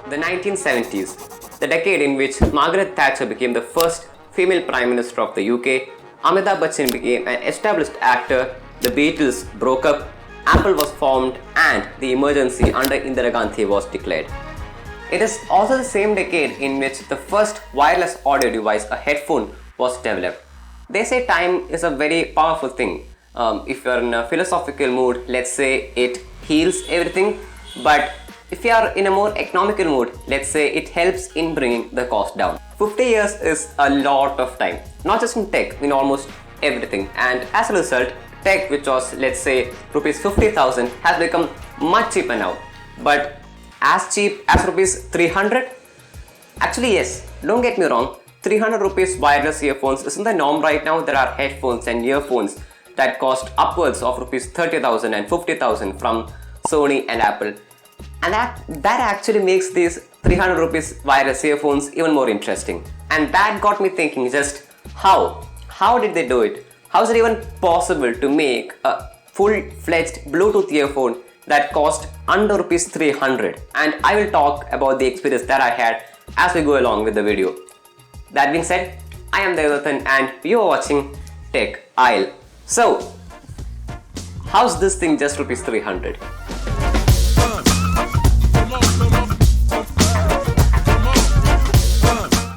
The 1970s, the decade in which Margaret Thatcher became the first female Prime Minister of the UK, Amitabh Bachchan became an established actor, the Beatles broke up, Apple was formed, and the emergency under Indira Gandhi was declared. It is also the same decade in which the first wireless audio device, a headphone, was developed. They say time is a very powerful thing. If you're in a philosophical mood, let's say it heals everything, but if you are in a more economical mood, let's say it helps in bringing the cost down. 50 years is a lot of time, not just in tech, in almost everything, and as a result, tech, which was, let's say, rupees 50,000, has become much cheaper now. But as cheap as rupees 300? Actually, yes, don't get me wrong, 300 rupees wireless earphones isn't the norm right now. There are headphones and earphones that cost upwards of rupees 30,000 and 50,000 from Sony and Apple. And that actually makes these 300 rupees wireless earphones even more interesting. And that got me thinking, just how did they do it? How is it even possible to make a full-fledged Bluetooth earphone that cost under rupees 300? And I will talk about the experience that I had as we go along with the video. That being said, I am Devolappamanna and you are watching Tech Aisle. So, how's this thing just rupees 300?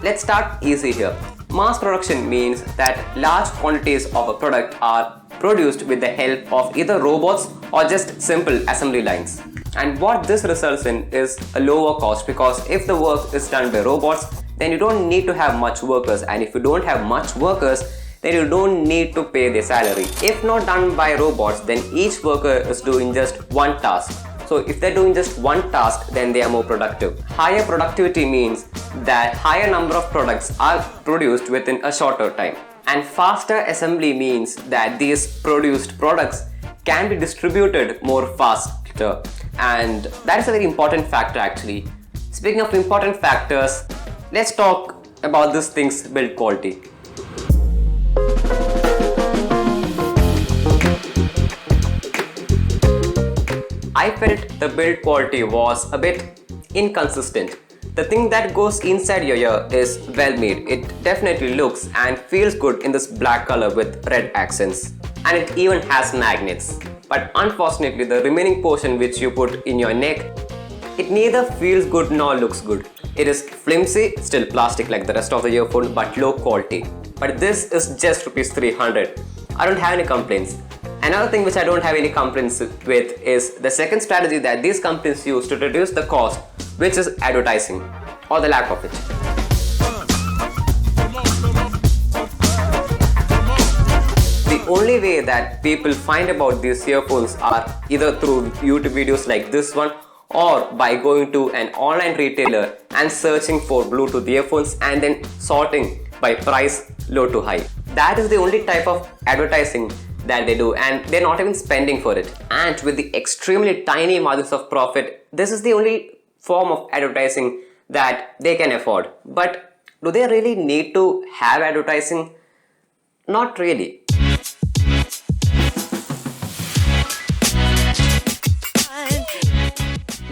Let's start easy here. Mass production means that large quantities of a product are produced with the help of either robots or just simple assembly lines. And what this results in is a lower cost, because if the work is done by robots, then you don't need to have much workers, and if you don't have much workers, then you don't need to pay their salary. If not done by robots, then each worker is doing just one task. So if they're doing just one task, then they are more productive. Higher productivity means that higher number of products are produced within a shorter time. And faster assembly means that these produced products can be distributed more faster. And that is a very important factor actually. Speaking of important factors, let's talk about this thing's build quality. I felt the build quality was a bit inconsistent. The thing that goes inside your ear is well made. It definitely looks and feels good in this black color with red accents. And it even has magnets. But unfortunately, the remaining portion which you put in your neck, it neither feels good nor looks good. It is flimsy, still plastic like the rest of the earphone, but low quality. But this is just rupees 300. I don't have any complaints. Another thing which I don't have any complaints with is the second strategy that these companies use to reduce the cost, which is advertising, or the lack of it. The only way that people find about these earphones are either through YouTube videos like this one, or by going to an online retailer and searching for Bluetooth earphones and then sorting by price low to high. That is the only type of advertising that they do, and they're not even spending for it. And with the extremely tiny margins of profit, this is the only form of advertising that they can afford. But do they really need to have advertising? Not really.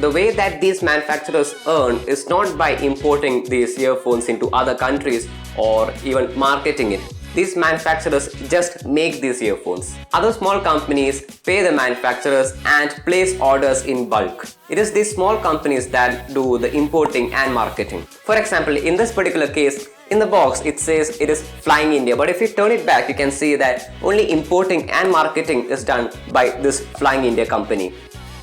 The way that these manufacturers earn is not by importing these earphones into other countries or even marketing it. These manufacturers just make these earphones. Other small companies pay the manufacturers and place orders in bulk. It is these small companies that do the importing and marketing. For example, in this particular case, in the box it says it is Flying India, but if you turn it back, you can see that only importing and marketing is done by this Flying India company.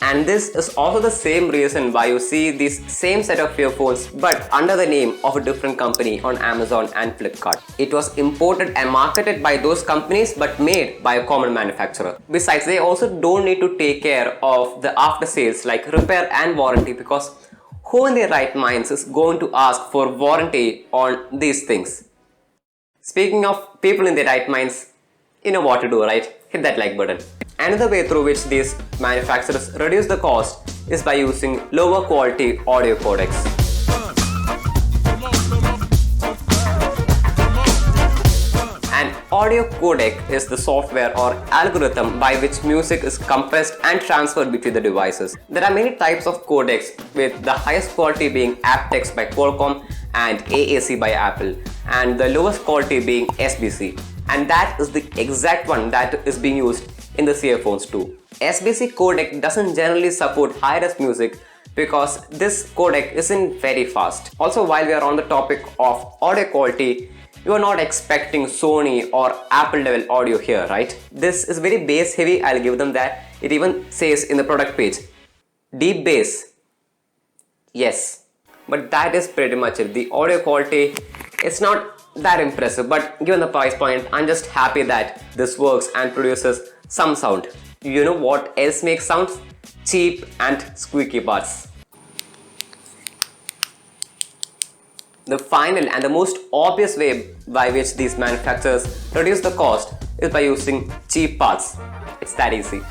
And this is also the same reason why you see this same set of earphones but under the name of a different company on Amazon and Flipkart. It was imported and marketed by those companies but made by a common manufacturer. Besides, they also don't need to take care of the after sales like repair and warranty, because who in their right minds is going to ask for warranty on these things? Speaking of people in their right minds, you know what to do, right? Hit that like button. Another way through which these manufacturers reduce the cost is by using lower quality audio codecs. An audio codec is the software or algorithm by which music is compressed and transferred between the devices. There are many types of codecs, with the highest quality being aptX by Qualcomm and AAC by Apple, and the lowest quality being SBC, and that is the exact one that is being used in the earphones too. SBC codec doesn't generally support high-res music because this codec isn't very fast. Also, while we are on the topic of audio quality, you are not expecting Sony or Apple level audio here, right? This is very bass heavy, I'll give them that. It even says in the product page, deep bass. Yes, but that is pretty much it. The audio quality is not that impressive, but given the price point, I'm just happy that this works and produces some sound. You know what else makes sounds? Cheap and squeaky parts. The final and the most obvious way by which these manufacturers reduce the cost is by using cheap parts. It's that easy.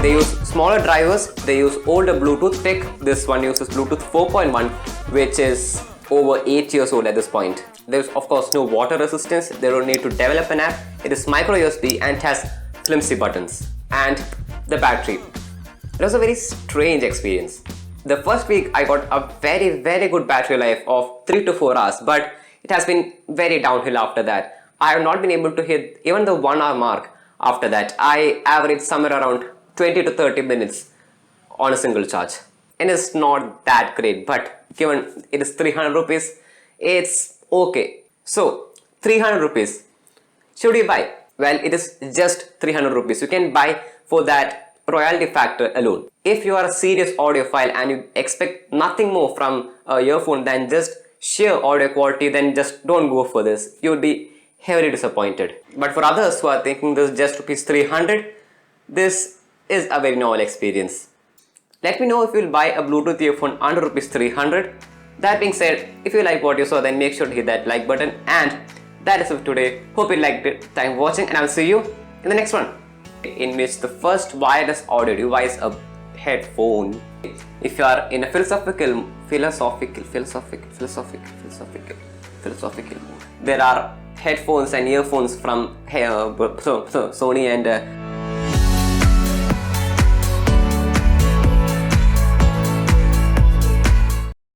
They use smaller drivers, they use older Bluetooth tech. This one uses Bluetooth 4.1, which is over 8 years old at this point. There's of course no water resistance, they don't need to develop an app. It is micro USB and has flimsy buttons. And the battery. It was a very strange experience. The first week I got a very good battery life of 3 to 4 hours, but it has been very downhill after that. I have not been able to hit even the 1 hour mark after that. I average somewhere around 20 to 30 minutes on a single charge. And it's not that great, but given it is 300 rupees, it's okay. So 300 rupees, should you buy? Well, it is just 300 rupees. You can buy for that royalty factor alone. If you are a serious audiophile and you expect nothing more from a earphone than just sheer audio quality, then just don't go for this. You will be heavily disappointed. But for others who are thinking this is just rupees 300, this is a very novel experience. Let me know if you will buy a Bluetooth earphone under rupees 300. That being said, if you like what you saw, then make sure to hit that like button. And that is it for today. Hope you liked it. Thanks for watching, and I will see you in the next one, in which the first wireless audio device, a headphone. If you are in a philosophical mood, there are headphones and earphones from Sony and